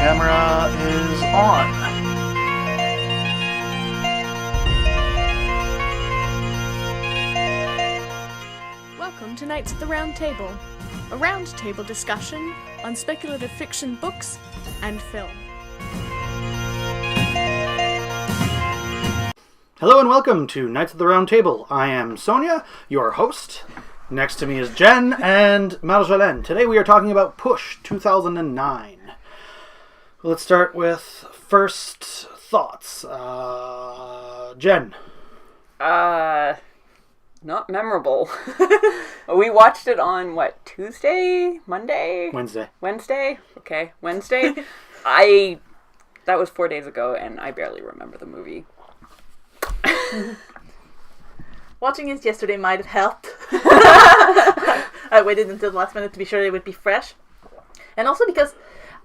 camera is on. Welcome to Nights at the Round Table, a round table discussion on speculative fiction books and film. Hello and welcome to Nights at the Round Table. I am Sonia, your host. Next to me is Jen and Marjolaine. Today we are talking about Push 2009. Let's start with first thoughts. Jen. Not memorable. We watched it on, Tuesday? Monday? Wednesday? Okay, Wednesday. That was 4 days ago, and I barely remember the movie. Watching it yesterday might have helped. I waited until the last minute to be sure it would be fresh. And also because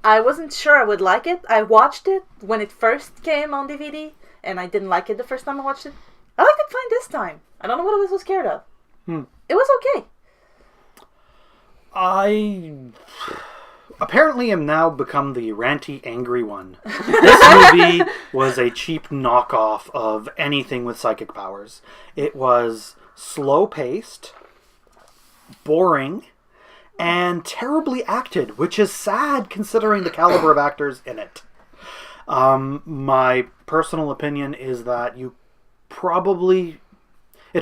I wasn't sure I would like it. I watched it when it first came on DVD, and I didn't like it the first time I watched it. I liked it fine this time. I don't know what I was so scared of. It was okay. I apparently am now become the ranty, angry one. This movie was a cheap knockoff of anything with psychic powers. It was slow-paced, boring, and terribly acted, which is sad considering the caliber of actors in it. My personal opinion is that it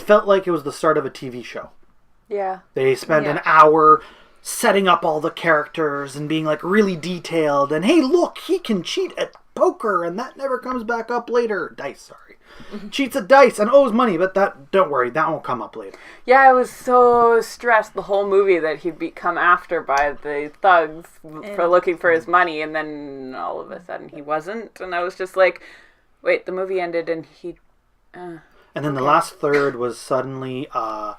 felt like it was the start of a TV show. Yeah. They spent an hour setting up all the characters and being like really detailed, and hey, look, he can cheat at poker and that never comes back up later. Cheats at dice and owes money, but don't worry, that won't come up later. Yeah, I was so stressed the whole movie that he'd be come after by the thugs for looking for his money, and then all of a sudden he wasn't, and I was just like, wait, the movie ended and he... and then the last third was suddenly a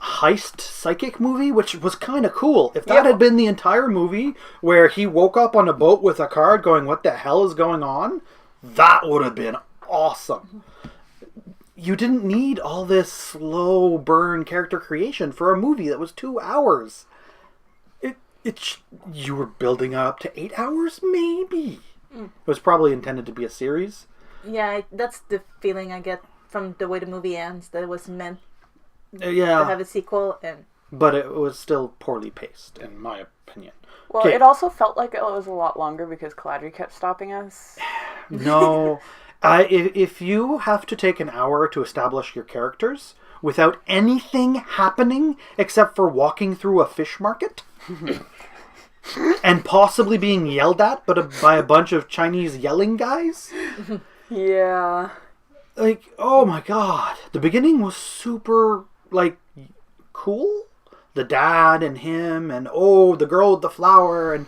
heist psychic movie, which was kind of cool. If that had been the entire movie, where he woke up on a boat with a card going, what the hell is going on? That would have been awesome. You didn't need all this slow burn character creation for a movie that was 2 hours. You were building up to 8 hours, maybe. It was probably intended to be a series. Yeah, that's the feeling I get from the way the movie ends, that it was meant to to have a sequel. But it was still poorly paced, in my opinion. Well, it also felt like it was a lot longer because Caladri kept stopping us. No. If you have to take an hour to establish your characters without anything happening except for walking through a fish market and possibly being yelled at by a bunch of Chinese yelling guys... Yeah. Oh my god. The beginning was super, cool. The dad and him and, the girl with the flower. And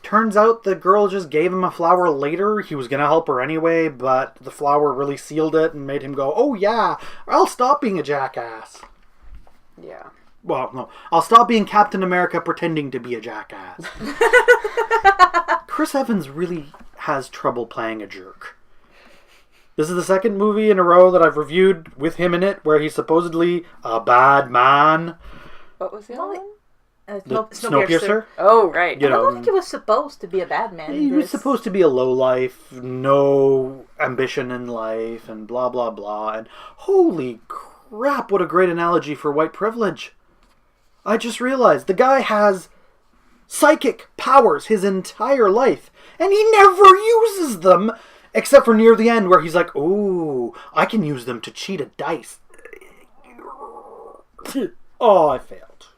turns out the girl just gave him a flower later. He was going to help her anyway, but the flower really sealed it and made him go, oh yeah, I'll stop being a jackass. Yeah. Well, no. I'll stop being Captain America pretending to be a jackass. Chris Evans really has trouble playing a jerk. This is the second movie in a row that I've reviewed with him in it where he's supposedly a bad man. What was the other one? Snowpiercer. Oh, right. I don't think he was supposed to be a bad man. He was supposed to be a lowlife, no ambition in life, and blah, blah, blah. And holy crap, what a great analogy for white privilege. I just realized the guy has psychic powers his entire life, and he never uses them. Except for near the end where he's like, ooh, I can use them to cheat at dice. Oh, I failed.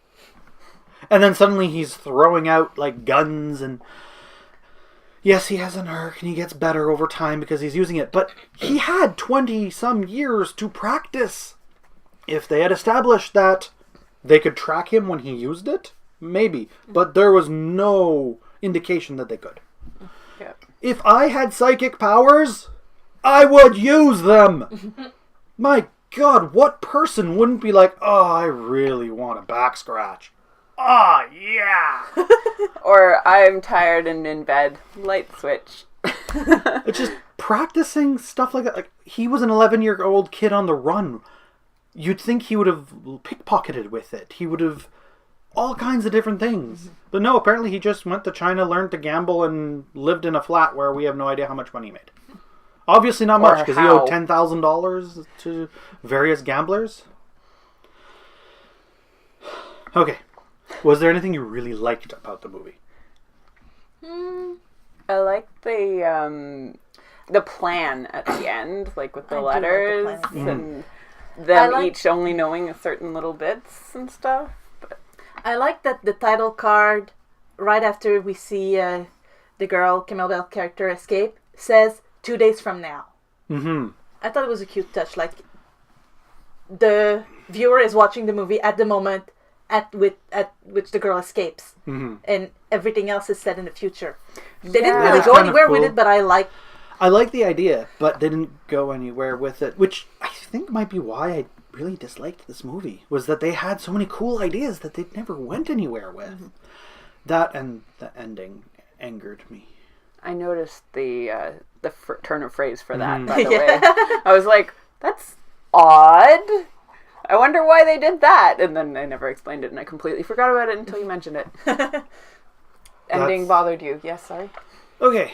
And then suddenly he's throwing out, guns and... Yes, he has an arc and he gets better over time because he's using it. But he had 20-some years to practice. If they had established that they could track him when he used it, maybe. But there was no indication that they could. Yeah. If I had psychic powers, I would use them. My God, what person wouldn't be like, oh, I really want a back scratch. Oh, yeah. Or I'm tired and in bed. Light switch. It's just practicing stuff like that. He was an 11-year-old kid on the run. You'd think he would have pickpocketed with it. He would have all kinds of different things. But no, apparently he just went to China, learned to gamble, and lived in a flat where we have no idea how much money he made. Obviously not much, because he owed $10,000 to various gamblers. Okay. Was there anything you really liked about the movie? I like the plan at the end, like with the letters like the plan, and them each only knowing certain little bits and stuff. But I like that the title card, right after we see the girl, Camille Bell character, escape, says 2 days from now. Mm-hmm. I thought it was a cute touch. Like, the viewer is watching the movie at the moment at which the girl escapes. Mm-hmm. And everything else is set in the future. They didn't That really is go kind of anywhere with cool. it, but I like the idea, but they didn't go anywhere with it, which I think might be why I really disliked this movie, was that they had so many cool ideas that they never went anywhere with. Mm-hmm. That and the ending angered me. I noticed the turn of phrase for that, by the way. I was like, that's odd. I wonder why they did that. And then I never explained it, and I completely forgot about it until you mentioned it. Ending bothered you. Yes, sorry. Okay.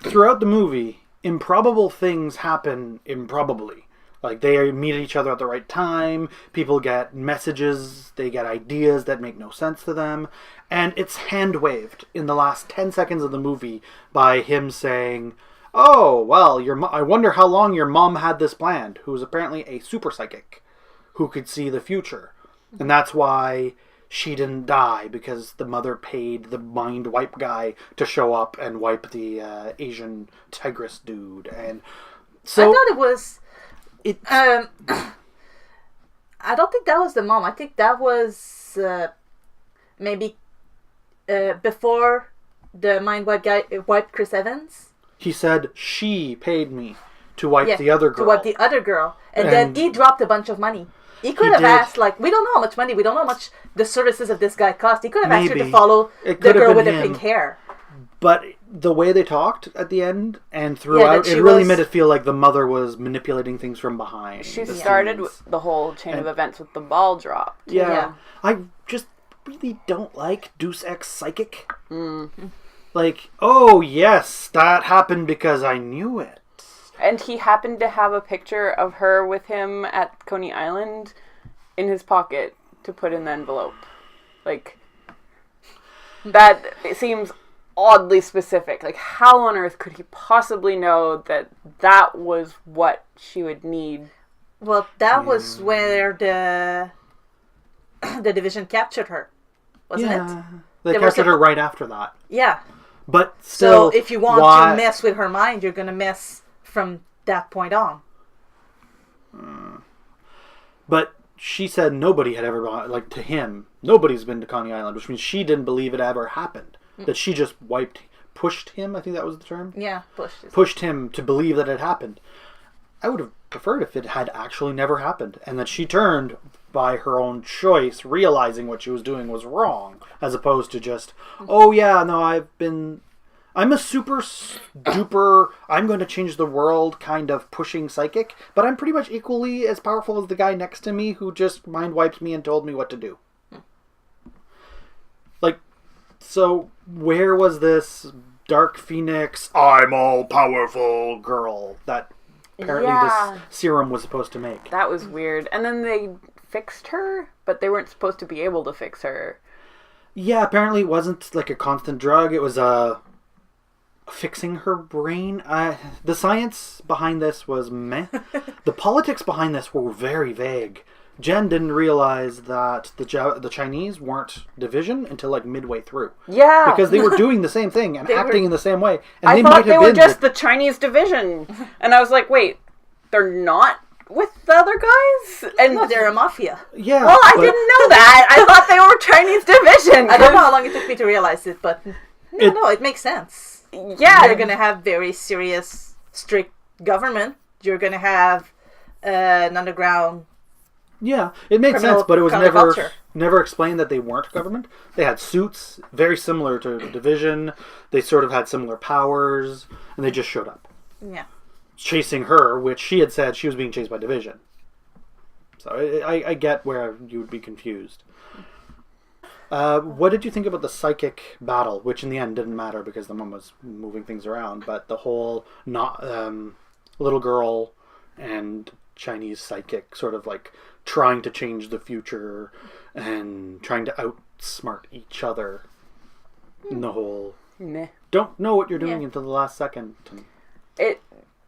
Throughout the movie, improbable things happen improbably. Like, they meet each other at the right time, people get messages, they get ideas that make no sense to them, and it's hand-waved in the last 10 seconds of the movie by him saying, "Oh, well, I wonder how long your mom had this planned," who was apparently a super psychic who could see the future. And that's why she didn't die, because the mother paid the mind wipe guy to show up and wipe the Asian tigress dude. And so I thought it was... I don't think that was the mom. I think that was maybe before the mind wipe guy wiped Chris Evans. He said, she paid me to wipe the other girl. To wipe the other girl. And then he dropped a bunch of money. He could have asked, like, we don't know how much money, we don't know how much the services of this guy cost. He could have asked her to follow the girl with the pink hair. But the way they talked at the end and throughout, it really made it feel like the mother was manipulating things from behind. She started with the whole chain of events with the ball drop. Yeah. I just really don't like Deus Ex Psychic. Like, oh yes, that happened because I knew it. And he happened to have a picture of her with him at Coney Island in his pocket to put in the envelope. Like, that seems oddly specific. Like, how on earth could he possibly know that that was what she would need? Well, that was where the division captured her, wasn't it? They captured her right after that. Yeah. But still, so if you want to mess with her mind, you're going to mess from that point on. But she said nobody had ever gone, like, to him, nobody's been to Coney Island, which means she didn't believe it ever happened. That she just pushed him, I think that was the term? Yeah, pushed him to believe that it happened. I would have preferred if it had actually never happened, and that she turned by her own choice, realizing what she was doing was wrong, as opposed to just, oh yeah, no, I'm a super duper, I'm going to change the world kind of pushing psychic, but I'm pretty much equally as powerful as the guy next to me who just mind wiped me and told me what to do. Like, so where was this Dark Phoenix, I'm all powerful girl that apparently this serum was supposed to make? That was weird. And then they fixed her, but they weren't supposed to be able to fix her. Yeah, apparently it wasn't like a constant drug. It was fixing her brain. The science behind this was meh. The politics behind this were very vague. Jen didn't realize that the Chinese weren't division until like midway through. Yeah. Because they were doing the same thing and acting in the same way. And I thought they were just the Chinese division. And I was like, wait, they're not with the other guys? And no, they're a mafia. Yeah. Well, I didn't know that. I thought they were Chinese division. I don't know how long it took me to realize it, but it makes sense. Yeah. You're going to have very serious, strict government. You're going to have an underground... Yeah, it made sense, but it was never explained that they weren't government. They had suits, very similar to Division. They sort of had similar powers, and they just showed up. Yeah. Chasing her, which she had said she was being chased by Division. So I get where you would be confused. What did you think about the psychic battle, which in the end didn't matter because the mom was moving things around, but the whole little girl and Chinese psychic sort of like trying to change the future and trying to outsmart each other in the whole Meh. don't know what you're doing until the last second. It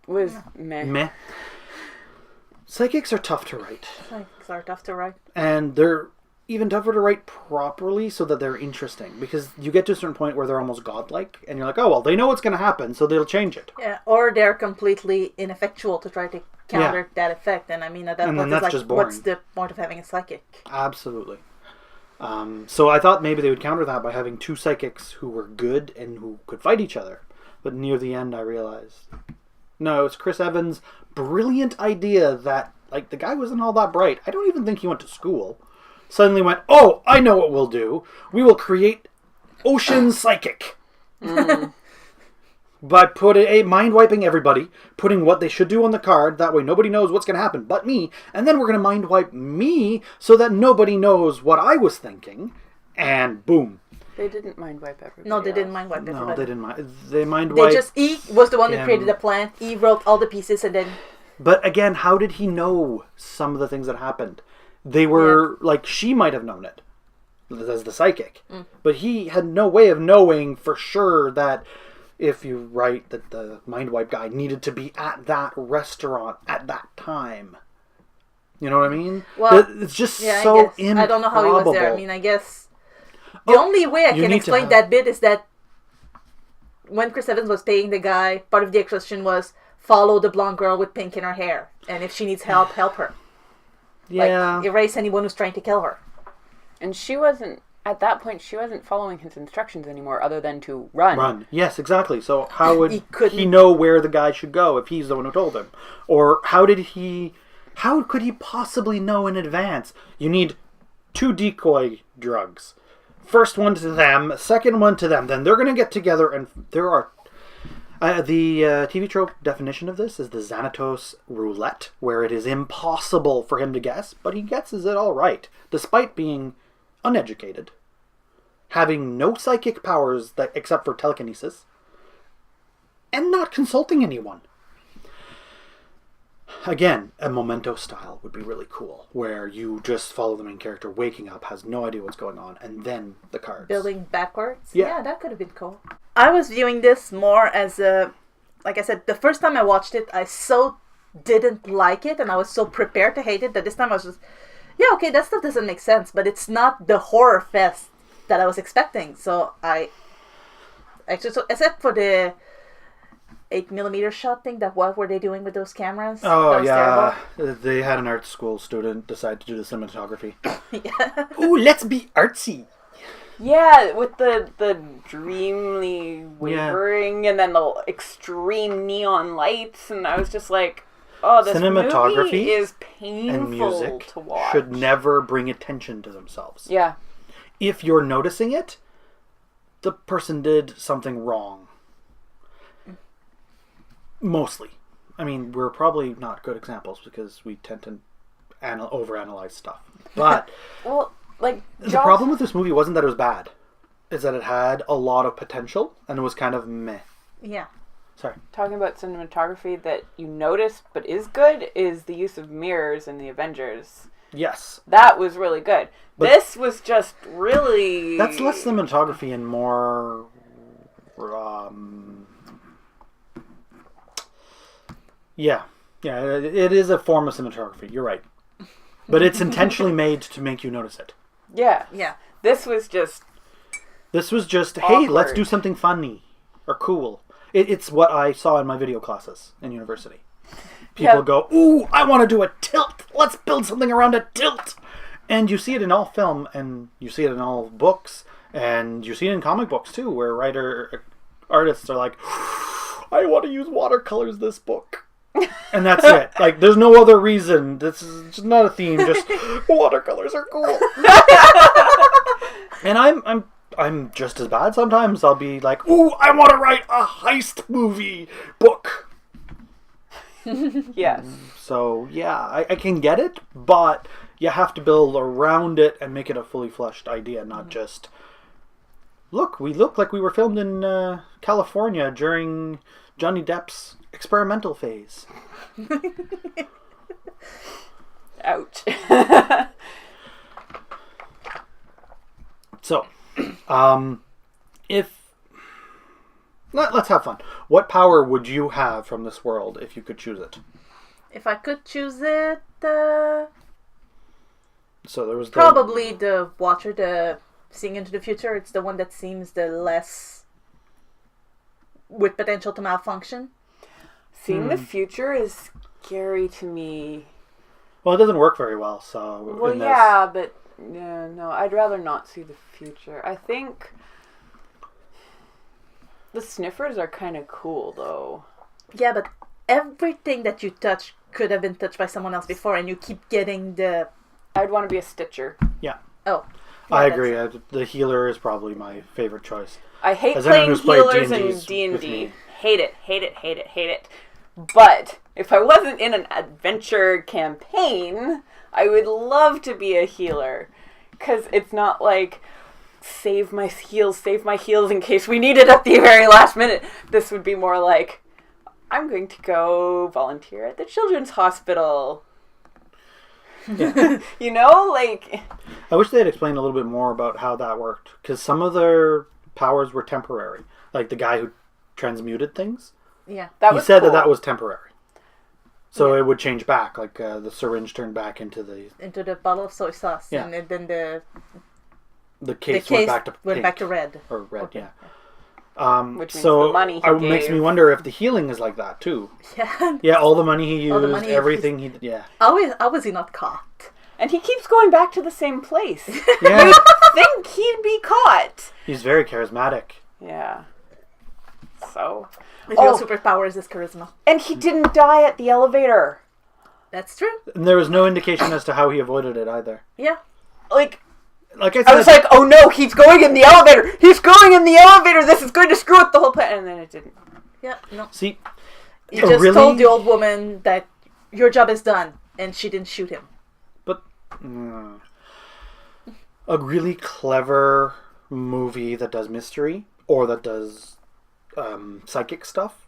was meh. Psychics are tough to write. Psychics are tough to write. And they're even tougher to write properly so that they're interesting. Because you get to a certain point where they're almost godlike. And you're like, oh, well, they know what's going to happen, so they'll change it. Yeah, or they're completely ineffectual to try to counter that effect. And I mean, at that point, it's like, just boring. What's the point of having a psychic? Absolutely. So I thought maybe they would counter that by having two psychics who were good and who could fight each other. But near the end, I realized, no, it's Chris Evans' brilliant idea that, like, the guy wasn't all that bright. I don't even think he went to school. Suddenly went, oh, I know what we'll do. We will create Ocean Psychic. By mind-wiping everybody, putting what they should do on the card, that way nobody knows what's going to happen but me, and then we're going to mind-wipe me so that nobody knows what I was thinking, and boom. They didn't mind-wipe everybody. No, they didn't mind-wipe everybody. No, they didn't. They mind-wiped. E was the one who created the plan. E wrote all the pieces and then... But again, how did he know some of the things that happened? They were, like, she might have known it as the psychic. But he had no way of knowing for sure that if you write that the mind wipe guy needed to be at that restaurant at that time. You know what I mean? Well, it's just so improbable. I don't know how he was there. I mean, I guess the only way I can explain that bit is that when Chris Evans was paying the guy, part of the exposition was follow the blonde girl with pink in her hair. And if she needs help, help her. Yeah. Like, erase anyone who's trying to kill her. And she wasn't, at that point, she wasn't following his instructions anymore other than to run. Run. Yes, exactly. So how would he know where the guy should go if he's the one who told him? Or how could he possibly know in advance? You need 2 decoy drugs. First one to them, second one to them. Then they're going to get together and there are... the TV trope definition of this is the Xanatos roulette, where it is impossible for him to guess, but he guesses it all right, despite being uneducated, having no psychic powers except for telekinesis, and not consulting anyone. Again, a Memento style would be really cool, where you just follow the main character waking up, has no idea what's going on, and then the cards. Building backwards? Yeah, that could have been cool. I was viewing this more as a... Like I said, the first time I watched it, I so didn't like it, and I was so prepared to hate it, that this time I was just... Yeah, okay, that stuff doesn't make sense, but it's not the horror fest that I was expecting. So except for the 8mm shot thing, what were they doing with those cameras? Oh, yeah. Terrible. They had an art school student decide to do the cinematography. Yeah. Ooh, let's be artsy. Yeah, with the dreamly wavering and then the extreme neon lights, and I was just like, oh, this movie is painful and music to watch. Should never bring attention to themselves. Yeah. If you're noticing it, the person did something wrong. Mostly. I mean, we're probably not good examples because we tend to overanalyze stuff. But well, like the problem with this movie wasn't that it was bad. It's that it had a lot of potential and it was kind of meh. Yeah. Sorry. Talking about cinematography that you notice but is good is the use of mirrors in the Avengers. Yes. That was really good. But this was just really... That's less cinematography and more... Yeah. Yeah, it is a form of cinematography. You're right. But it's intentionally made to make you notice it. Yeah. Yeah. This was just, hey, let's do something funny or cool. It's what I saw in my video classes in university. People go, ooh, I want to do a tilt. Let's build something around a tilt. And you see it in all film, and you see it in all books, and you see it in comic books too, where artists are like, I want to use watercolors this book. And that's it. Like, there's no other reason. This is just not a theme. Just watercolors are cool. And I'm just as bad sometimes. I'll be like, ooh, I want to write a heist movie book. Yes. So, yeah, I can get it, but you have to build around it and make it a fully fleshed idea, not just, look, we look like we were filmed in California during Johnny Depp's experimental phase. Ouch. So, let's have fun. What power would you have from this world if you could choose it? If I could choose it, So there was probably the Watcher, the seeing into the future. It's the one that seems the less with potential to malfunction. Seeing the future is scary to me. Well, it doesn't work very well, so... Well, yeah, but... Yeah, no, I'd rather not see the future. I think... The sniffers are kind of cool, though. Yeah, but everything that you touch could have been touched by someone else before, and you keep getting the... I'd want to be a Stitcher. Yeah. Oh. Yeah, I agree. The healer is probably my favorite choice. I hate As anyone playing who's played healers D&Ds in with D&D. me. Hate it, hate it, hate it, hate it. But if I wasn't in an adventure campaign, I would love to be a healer. Because it's not like, save my heals in case we need it at the very last minute. This would be more like, I'm going to go volunteer at the children's hospital. Yeah. You know, like... I wish they had explained a little bit more about how that worked. Because some of their powers were temporary. Like the guy who transmuted things. Yeah. He said cool. that was temporary. So it would change back. Like the syringe turned back into the bottle of soy sauce. Yeah. And then the case went back to red. Or red, okay. yeah. Which means so the money he it makes me wonder if the healing is like that too. Yeah. Yeah, all the money he used, All the money everything he did. Yeah. How was he not caught? And he keeps going back to the same place. Yeah. You'd think he'd be caught. He's very charismatic. Yeah. So. His real superpower is his charisma. And he didn't die at the elevator. That's true. And there was no indication as to how he avoided it either. Yeah. Like I said, I was like, oh no, he's going in the elevator! He's going in the elevator! This is going to screw up the whole plan. And then it didn't. Yeah, no. See, he just told the old woman that your job is done, and she didn't shoot him. But a really clever movie that does mystery or that does psychic stuff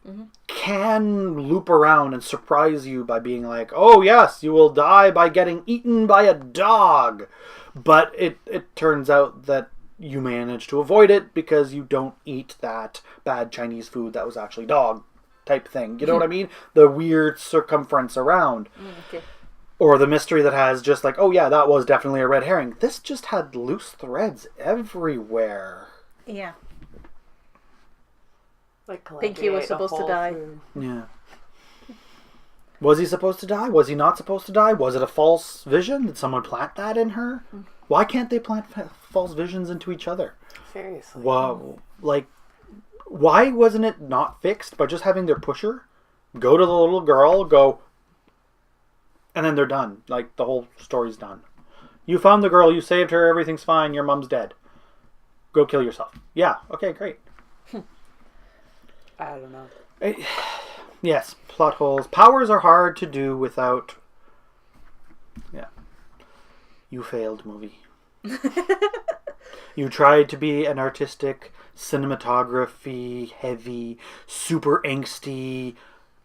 can loop around and surprise you by being like, oh yes, you will die by getting eaten by a dog. But it turns out that you manage to avoid it because you don't eat that bad Chinese food that was actually dog type thing. You know what I mean? The weird circumference around. Okay. Or the mystery that has just like, oh yeah, that was definitely a red herring. This just had loose threads everywhere. Yeah. Like Pinky was supposed to die. Yeah. Was he supposed to die? Was he not supposed to die? Was it a false vision? Did someone plant that in her? Why can't they plant false visions into each other? Seriously. Well, like, why wasn't it not fixed by just having their pusher go to the little girl, go, and then they're done. Like, the whole story's done. You found the girl, you saved her, everything's fine, your mom's dead. Go kill yourself. Yeah, okay, great. I don't know. Yes, plot holes. Powers are hard to do without... Yeah. You failed, movie. You tried to be an artistic, cinematography, heavy, super angsty,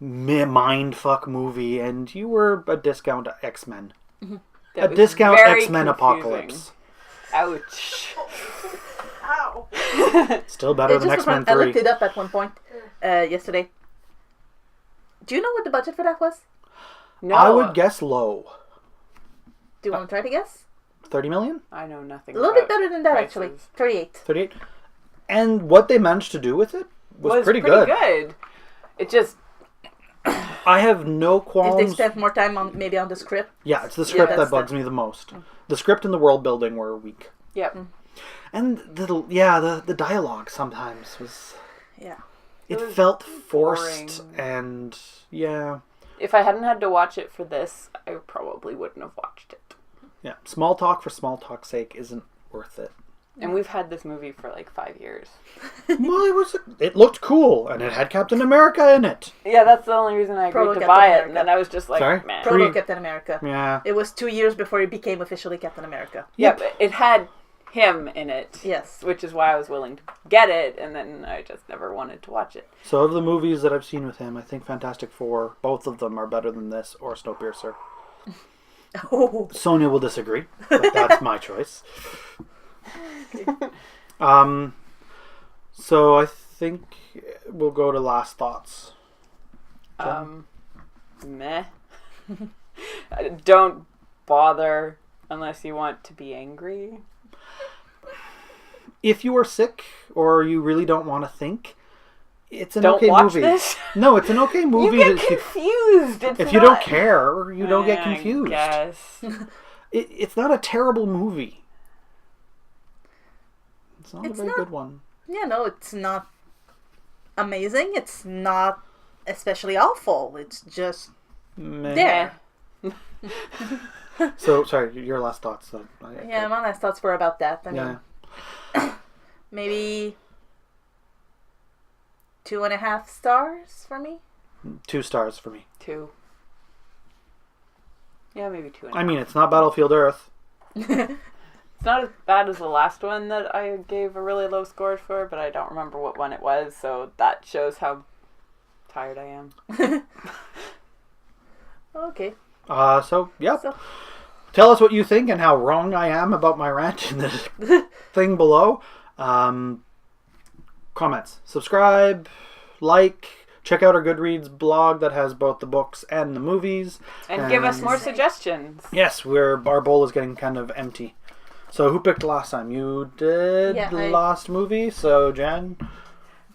mindfuck movie, and you were a discount X-Men. A discount X-Men apocalypse. Ouch. Ow. Still better than X-Men 3. I looked it up at one point yesterday. Do you know what the budget for that was? No. I would guess low. Do you want to try to guess? 30 million? I know nothing. A little bit better than that, prices. actually. 38. 38? And what they managed to do with it was pretty good. It just... I have no qualms. If they spent more time on the script. Yeah, it's the script that bugs me the most. The script and the world building were weak. Yep. And the dialogue sometimes was... Yeah. It felt forced boring. And yeah. If I hadn't had to watch it for this, I probably wouldn't have watched it. Yeah. Small talk for small talk's sake isn't worth it. And we've had this movie for like 5 years. Well, it looked cool, and it had Captain America in it. Yeah, that's the only reason I agreed Proto to Captain buy America. it. And then I was just like, Sorry? man. Proto Captain America. Yeah. It was 2 years before he became officially Captain America. Yeah, but it had him in it. Yes. Which is why I was willing to get it, and then I just never wanted to watch it. So of the movies that I've seen with him, I think Fantastic Four, both of them are better than this or Snowpiercer. Oh. Sonia will disagree, but that's my choice. So I think we'll go to last thoughts. Meh. Don't bother unless you want to be angry. If you are sick or you really don't want to think, it's an Don't okay watch movie. this. No, it's an okay movie. You get that confused. if you don't care, you don't get confused. Yes. It's not a terrible movie. It's not a very not- good one. Yeah, no, it's not amazing. It's not especially awful. It's just Meh. there. So, sorry, your last thoughts. Yeah, my last thoughts were about that. I Yeah. mean, maybe 2.5 stars for me. 2 stars for me. 2. Yeah, maybe 2. I mean, it's not Battlefield Earth. It's not as bad as the last one that I gave a really low score for, but I don't remember what one it was, so that shows how tired I am. Okay. So, yeah. So, Tell us what you think and how wrong I am about my rant in the thing below. Comments. Subscribe. Like. Check out our Goodreads blog that has both the books and the movies. And give us more suggestions. Yes, our bowl is getting kind of empty. So who picked last time? You did. Yeah, last movie. So Jen,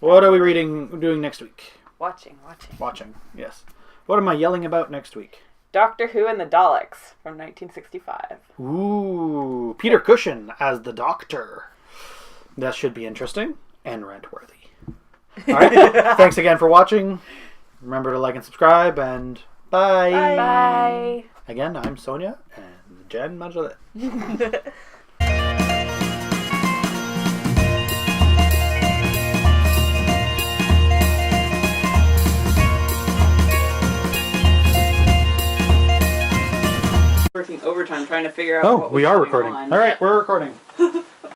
what are we doing next week? Watching. Watching. Yes. What am I yelling about next week? Doctor Who and the Daleks from 1965. Ooh, Peter Cushing as the Doctor. That should be interesting and rant-worthy. All right. Thanks again for watching. Remember to like and subscribe, and bye. Bye. Again, I'm Sonia and Jen Marjolaine. Working overtime trying to figure out Oh, what was we are going recording. on. All right, we're recording.